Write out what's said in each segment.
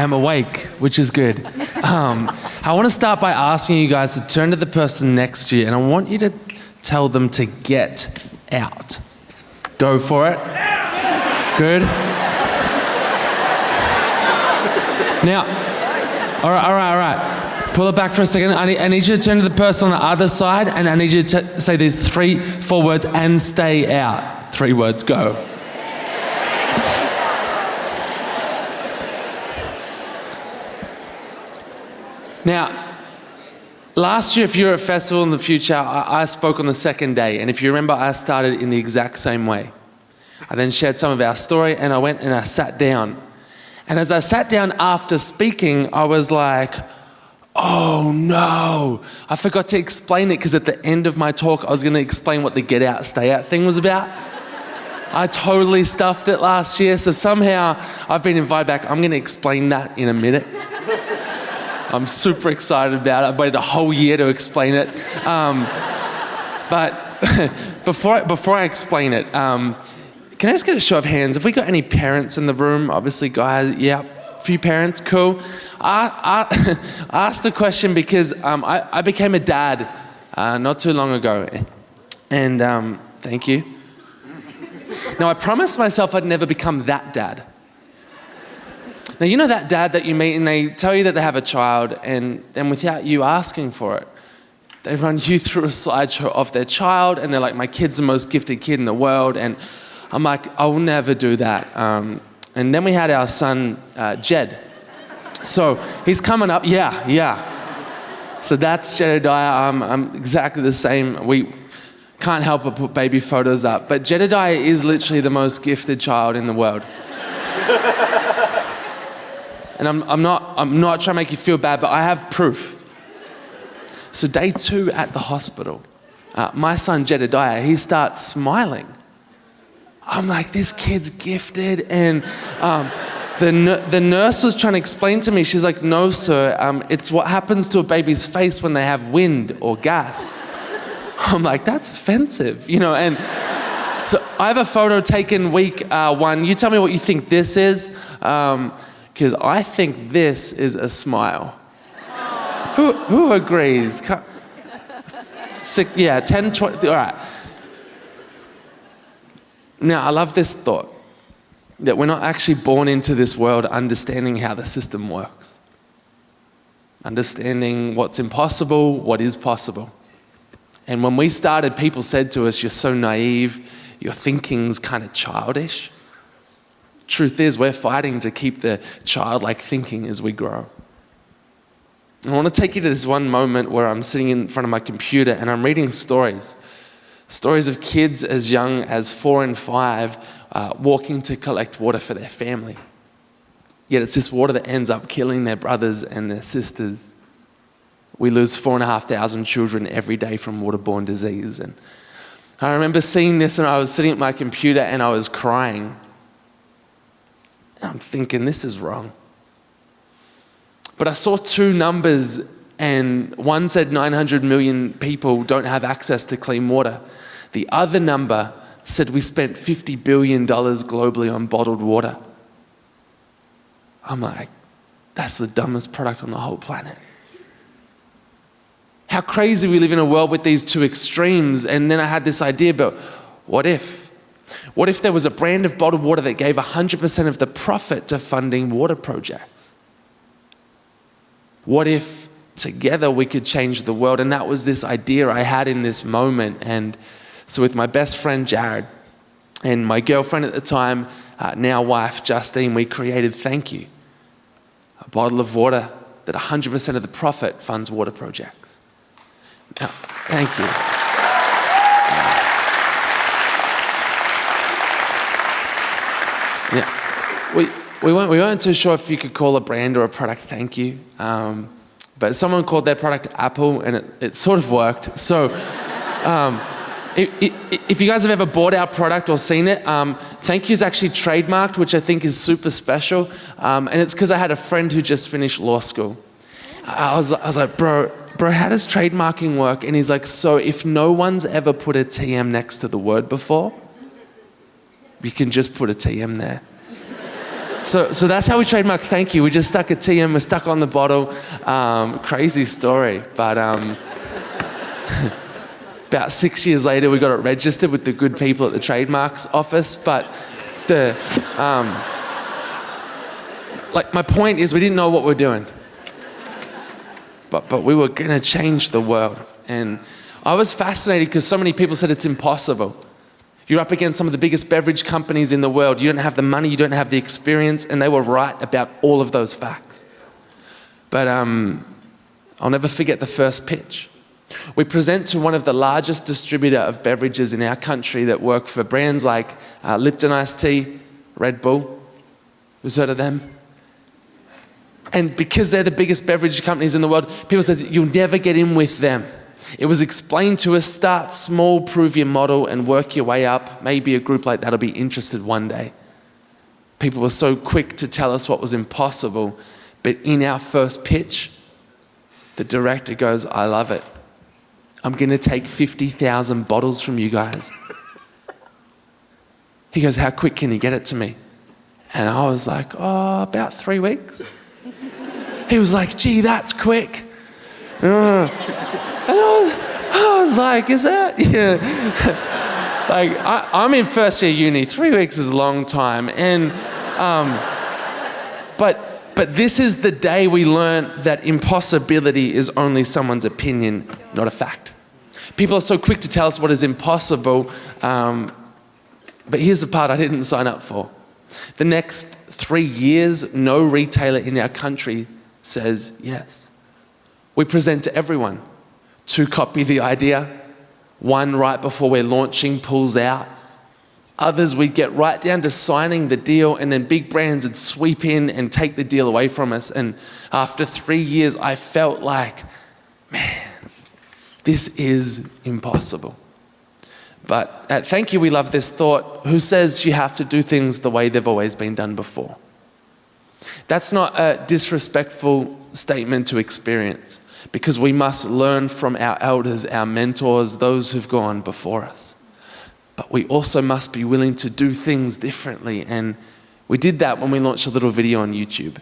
am awake, which is good. I want to start by asking you guys to turn to the person next to you, and I want you to tell them to get out. Go for it. Good. Now, all right. Pull it back for a second. I need you to turn to the person on the other side, and I need you to say these 3-4 words, and stay out. 3 words, go. Now, last year, if you're at a festival in the future, I spoke on the second day, and if you remember, I started in the exact same way. I then shared some of our story, and I went and I sat down. And as I sat down after speaking, I was like, oh no, I forgot to explain it, because at the end of my talk, I was going to explain what the get out, stay out thing was about. I totally stuffed it last year, so somehow I've been invited back. I'm going to explain that in a minute. I'm super excited about it. I've waited a whole year to explain it. But before I explain it, can I just get a show of hands? Have we got any parents in the room? Obviously, guys, yeah, a few parents, cool. I asked the question because I became a dad not too long ago. And thank you. Now, I promised myself I'd never become that dad. Now, you know that dad that you meet and they tell you that they have a child, and then without you asking for it, they run you through a slideshow of their child, and they're like, my kid's the most gifted kid in the world, and I'm like, I will never do that. And then we had our son, Jed. So he's coming up, yeah. So that's Jedediah. I'm exactly the same. We can't help but put baby photos up, but Jedediah is literally the most gifted child in the world. And I'm not trying to make you feel bad, but I have proof. So day 2 at the hospital, my son Jedediah, he starts smiling. I'm like, this kid's gifted, and the nurse was trying to explain to me. She's like, no, sir, it's what happens to a baby's face when they have wind or gas. I'm like, that's offensive, you know. And so I have a photo taken week 1. You tell me what you think this is. Because I think this is a smile. Who agrees? 6, yeah, 10, 20, all right. Now, I love this thought, that we're not actually born into this world understanding how the system works. Understanding what's impossible, what is possible. And when we started, people said to us, you're so naive, your thinking's kind of childish. Truth is, we're fighting to keep the childlike thinking as we grow. I want to take you to this one moment where I'm sitting in front of my computer and I'm reading stories. Stories of kids as young as 4 and 5 walking to collect water for their family. Yet it's this water that ends up killing their brothers and their sisters. We lose 4,500 children every day from waterborne disease. And I remember seeing this, and I was sitting at my computer and I was crying. I'm thinking, this is wrong. But I saw 2 numbers, and one said 900 million people don't have access to clean water. The other number said we spent $50 billion globally on bottled water. I'm like, that's the dumbest product on the whole planet. How crazy we live in a world with these 2 extremes. And then I had this idea, but what if? What if there was a brand of bottled water that gave 100% of the profit to funding water projects? What if together we could change the world? And that was this idea I had in this moment. And so with my best friend Jared and my girlfriend at the time, now wife Justine, we created Thankyou, a bottle of water that 100% of the profit funds water projects. Now, thank you. Yeah, we weren't too sure if you could call a brand or a product Thankyou, but someone called their product Apple, and it sort of worked. So if you guys have ever bought our product or seen it, Thankyou is actually trademarked, which I think is super special, and it's because I had a friend who just finished law school. I was like, bro, how does trademarking work? And he's like, so if no one's ever put a TM next to the word before, you can just put a TM there. So that's how we trademarked Thankyou. We just stuck a T in, we're stuck on the bottle. Crazy story, but about 6 years later, we got it registered with the good people at the trademarks office. But my point is, we didn't know what we're doing, but we were gonna change the world. And I was fascinated because so many people said it's impossible. You're up against some of the biggest beverage companies in the world. You don't have the money, you don't have the experience, and they were right about all of those facts. But I'll never forget the first pitch. We present to one of the largest distributor of beverages in our country that work for brands like Lipton Iced Tea, Red Bull. Who's heard of them? And because they're the biggest beverage companies in the world, people said, you'll never get in with them. It was explained to us, start small, prove your model, and work your way up. Maybe a group like that will be interested one day. People were so quick to tell us what was impossible, but in our first pitch, the director goes, I love it. I'm gonna take 50,000 bottles from you guys. He goes, how quick can you get it to me? And I was like, oh, about 3 weeks. He was like, gee, that's quick. And I was like, is that? Yeah. Like, I'm in first year uni. 3 weeks is a long time. And, but this is the day we learned that impossibility is only someone's opinion, not a fact. People are so quick to tell us what is impossible, but here's the part I didn't sign up for. The next 3 years, no retailer in our country says yes. We present to everyone. 2 copy the idea. 1 right before we're launching pulls out. Others, we'd get right down to signing the deal, and then big brands would sweep in and take the deal away from us. And after 3 years, I felt like, man, this is impossible. But at Thankyou, we love this thought: who says you have to do things the way they've always been done before? That's not a disrespectful statement to experience, because we must learn from our elders, our mentors, those who've gone before us. But we also must be willing to do things differently. And we did that when we launched a little video on YouTube.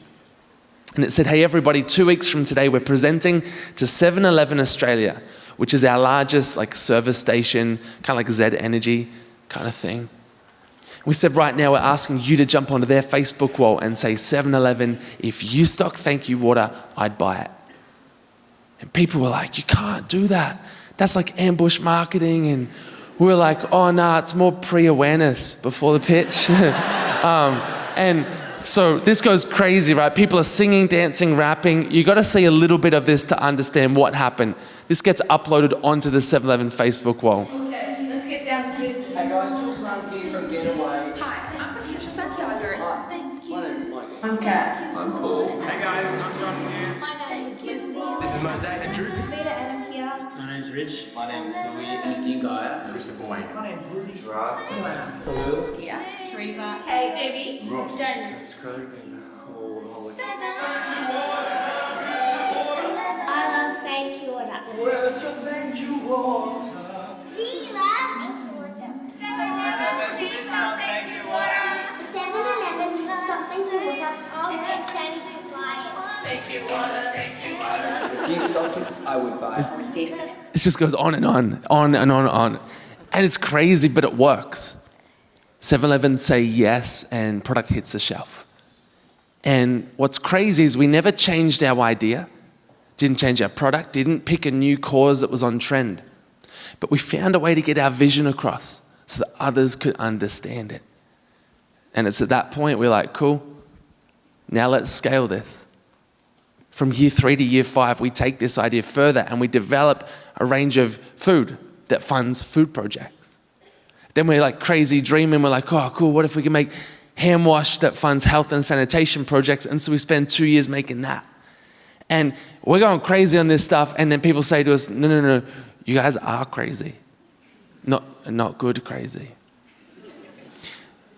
And it said, hey everybody, 2 weeks from today, we're presenting to 7-Eleven Australia, which is our largest service station, kind of like Z Energy kind of thing. We said, right now we're asking you to jump onto their Facebook wall and say, 7-Eleven, if you stock Thankyou water, I'd buy it. And people were like, you can't do that. That's like ambush marketing. And we were like, oh no, it's more pre-awareness before the pitch. And so this goes crazy, right? People are singing, dancing, rapping. You got to see a little bit of this to understand what happened. This gets uploaded onto the 7-Eleven Facebook wall. Okay, let's get down to business. Hey guys, Jules here from Getaway. Hi, I'm Patricia Santiago. My name is Michael. I'm Kat. I'm Paul. Hey guys, I'm John here. My name is Lucy. This is Mosaic and Drew. Vita and I'm here. My name's Rich. My name is Louis. Christy Gaia. Christopher Wayne. My name's Rudy. Gerard. Hello. Kia. Teresa. Hey, baby. Ross. Jen. It's Craig and Holly. I love Thankyou water. Where's your Thankyou water? We love Thankyou water. 7-Eleven, stop Thankyou water. I'll get Thankyou water. If you stopped it, I would buy it. This just goes on and on, on and on and on. And it's crazy, but it works. 7-Eleven say yes, and product hits the shelf. And what's crazy is we never changed our idea, didn't change our product, didn't pick a new cause that was on trend. But we found a way to get our vision across so that others could understand it. And it's at that point we're like, cool, now let's scale this. From year 3 to year 5, we take this idea further and we develop a range of food that funds food projects. Then we're like crazy dreaming, we're like, oh cool, what if we can make hand wash that funds health and sanitation projects? And so we spend 2 years making that. And we're going crazy on this stuff, and then people say to us, no, you guys are crazy. Not good crazy.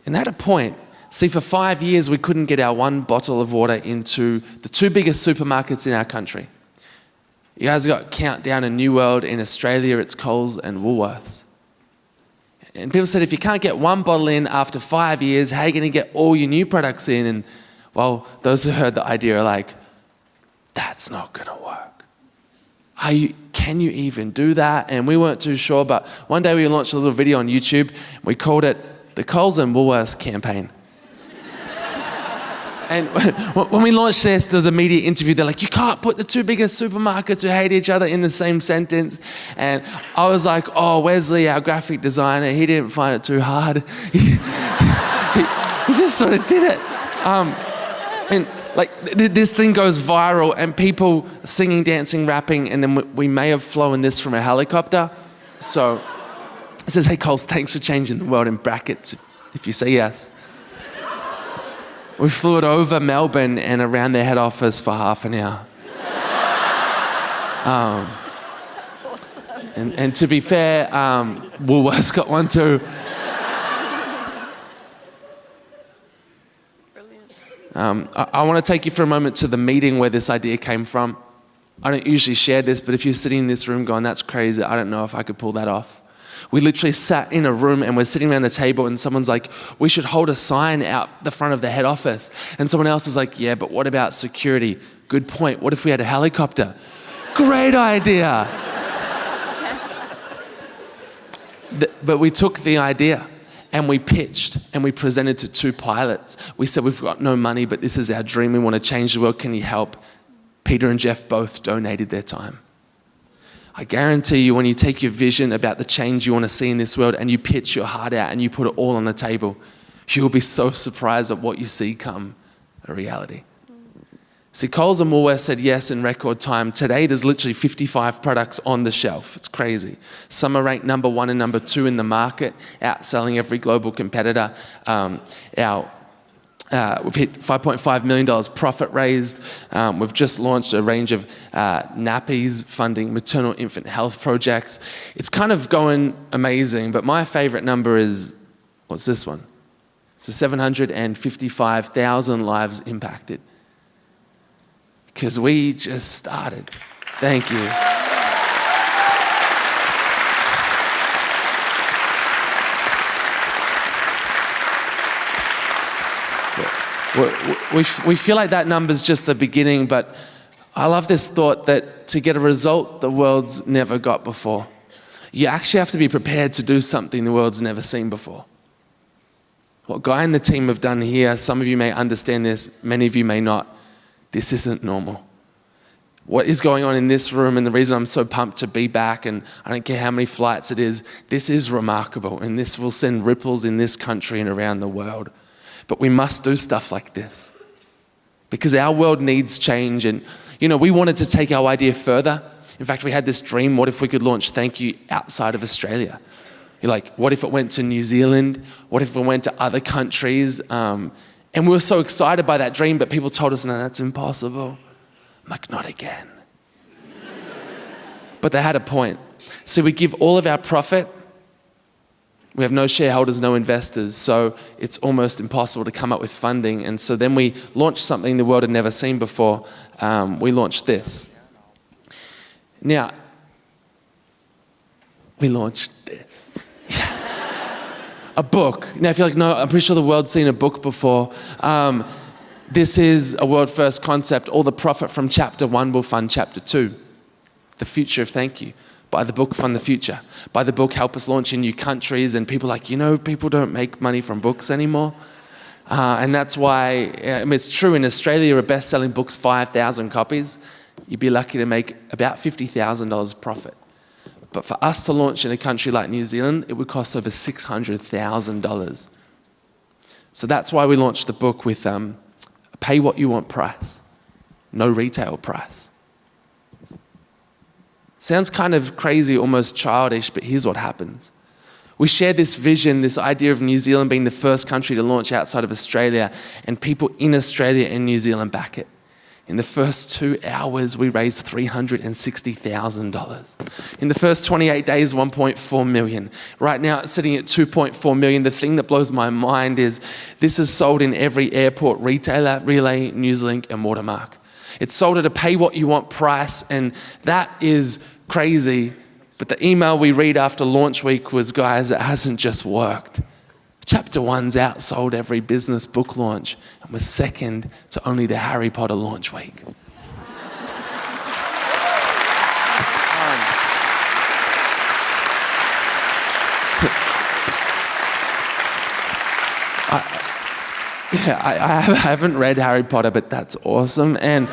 And at a point, see, for 5 years, we couldn't get our 1 bottle of water into the 2 biggest supermarkets in our country. You guys got Countdown and New World in Australia, it's Coles and Woolworths. And people said, if you can't get one bottle in after 5 years, how are you going to get all your new products in? And well, those who heard the idea are like, that's not going to work. Can you even do that? And we weren't too sure, but one day we launched a little video on YouTube. We called it the Coles and Woolworths campaign. And when we launched this, there was a media interview. They're like, you can't put the two biggest supermarkets who hate each other in the same sentence. And I was like, oh, Wesley, our graphic designer, he didn't find it too hard. he just sort of did it. And like this thing goes viral and people singing, dancing, rapping, and then we may have flown this from a helicopter. So it says, hey, Coles, thanks for changing the world, in brackets, if you say yes. We flew it over Melbourne and around their head office for half an hour. And to be fair, Woolworths got one too. I want to take you for a moment to the meeting where this idea came from. I don't usually share this, but if you're sitting in this room going, that's crazy, I don't know if I could pull that off. We literally sat in a room and we're sitting around the table and someone's like, we should hold a sign out the front of the head office. And someone else is like, yeah, but what about security? Good point. What if we had a helicopter? Great idea. But we took the idea and we pitched and we presented to 2 pilots. We said, we've got no money, but this is our dream. We want to change the world. Can you help? Peter and Jeff both donated their time. I guarantee you, when you take your vision about the change you want to see in this world and you pitch your heart out and you put it all on the table, you will be so surprised at what you see come a reality. See, Coles and Woolworths said yes in record time. Today, there's literally 55 products on the shelf. It's crazy. Some are ranked number 1 and number 2 in the market, outselling every global competitor. We've hit $5.5 million profit raised. We've just launched a range of nappies, funding maternal infant health projects. It's kind of going amazing, but my favorite number is, what's this one? It's the 755,000 lives impacted. Because we just started. Thank you. We feel like that number's just the beginning, but I love this thought that to get a result the world's never got before, you actually have to be prepared to do something the world's never seen before. What Guy and the team have done here, some of you may understand this, many of you may not. This isn't normal. What is going on in this room, and the reason I'm so pumped to be back, and I don't care how many flights it is, this is remarkable, and this will send ripples in this country and around the world. But we must do stuff like this because our world needs change. And, we wanted to take our idea further. In fact, we had this dream, what if we could launch Thankyou outside of Australia? You're like, what if it went to New Zealand? What if it went to other countries? And we were so excited by that dream, but people told us, no, that's impossible. I'm like, not again. But they had a point. So we give all of our profit. We have no shareholders, no investors, so it's almost impossible to come up with funding. And so then we launched something the world had never seen before. We launched this. Now, we launched this. Yes. A book. Now, if you're like, no, I'm pretty sure the world's seen a book before. This is a world first concept. All the profit from chapter 1 will fund chapter 2. The future of Thankyou. Buy the book, fund the future. Buy the book, help us launch in new countries. And people are like, people don't make money from books anymore. And that's why, it's true, in Australia, a best-selling book's 5,000 copies. You'd be lucky to make about $50,000 profit. But for us to launch in a country like New Zealand, it would cost over $600,000. So that's why we launched the book with a pay what you want price, no retail price. Sounds kind of crazy, almost childish, but here's what happens. We share this vision, this idea of New Zealand being the first country to launch outside of Australia, and people in Australia and New Zealand back it. In the first 2 hours, we raised $360,000. In the first 28 days, 1.4 million. Right now, it's sitting at 2.4 million. The thing that blows my mind is this is sold in every airport retailer, Relay, Newslink, and Watermark. It's sold at a pay what you want price, and that is crazy, But the email we read after launch week was, guys, it hasn't just worked. Chapter 1's outsold every business book launch and was second to only the Harry Potter launch week. I haven't read Harry Potter, but that's awesome. And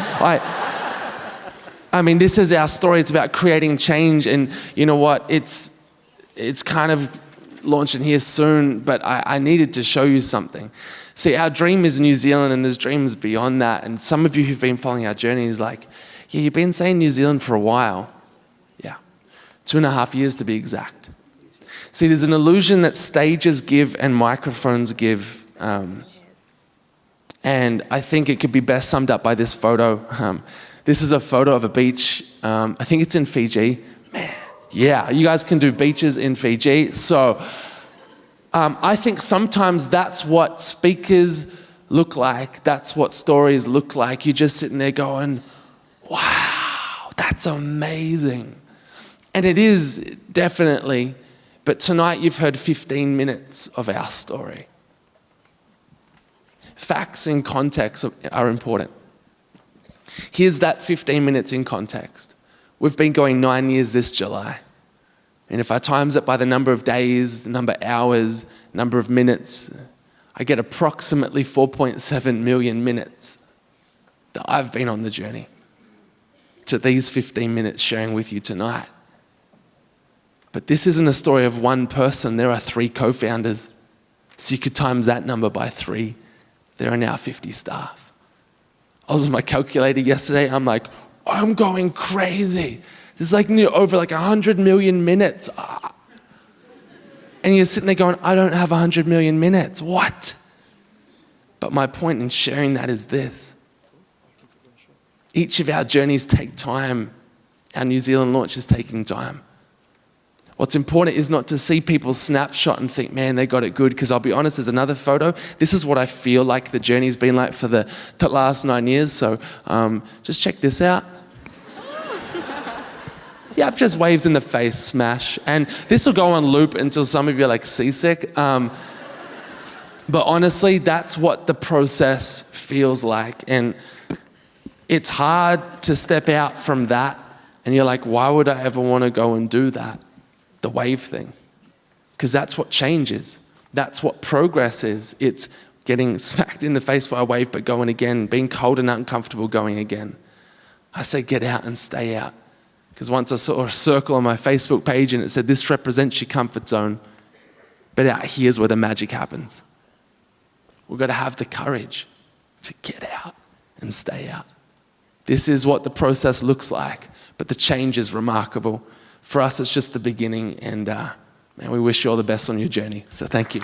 I mean, this is our story. It's about creating change. And you know what? It's kind of launching here soon, but I needed to show you something. See, our dream is New Zealand, and there's dreams beyond that. And some of you who've been following our journey is like, yeah, you've been saying New Zealand for a while. Yeah, 2.5 years to be exact. See, there's an illusion that stages give and microphones give. And I think it could be best summed up by this photo. This is a photo of a beach. I think it's in Fiji. Man, yeah, you guys can do beaches in Fiji. So I think sometimes that's what speakers look like. That's what stories look like. You're just sitting there going, wow, that's amazing. And it is definitely, but tonight you've heard 15 minutes of our story. Facts in context are important. Here's that 15 minutes in context. We've been going 9 years this July. And if I times it by the number of days, the number of hours, number of minutes, I get approximately 4.7 million minutes that I've been on the journey to these 15 minutes sharing with you tonight. But this isn't a story of one person. There are 3 co-founders. So you could times that number by 3. There are now 50 staff. I was on my calculator yesterday. I'm like, I'm going crazy. This is like over like 100 million minutes. And you're sitting there going, I don't have 100 million minutes. What? But my point in sharing that is this. Each of our journeys take time. Our New Zealand launch is taking time. What's important is not to see people's snapshot and think, man, they got it good. Because I'll be honest, there's another photo. This is what I feel like the journey's been like for the last 9 years. So just check this out. Yep, just waves in the face, smash. And this will go on loop until some of you are like seasick. But honestly, that's what the process feels like. And it's hard to step out from that. And you're like, why would I ever want to go and do that? The wave thing. Because that's what change is. That's what progress is. It's getting smacked in the face by a wave, but going again, being cold and uncomfortable, going again. I say get out and stay out. Because once I saw a circle on my Facebook page and it said, this represents your comfort zone, but out here's where the magic happens. We've got to have the courage to get out and stay out. This is what the process looks like, but the change is remarkable. For us, it's just the beginning, and man, we wish you all the best on your journey. So thank you.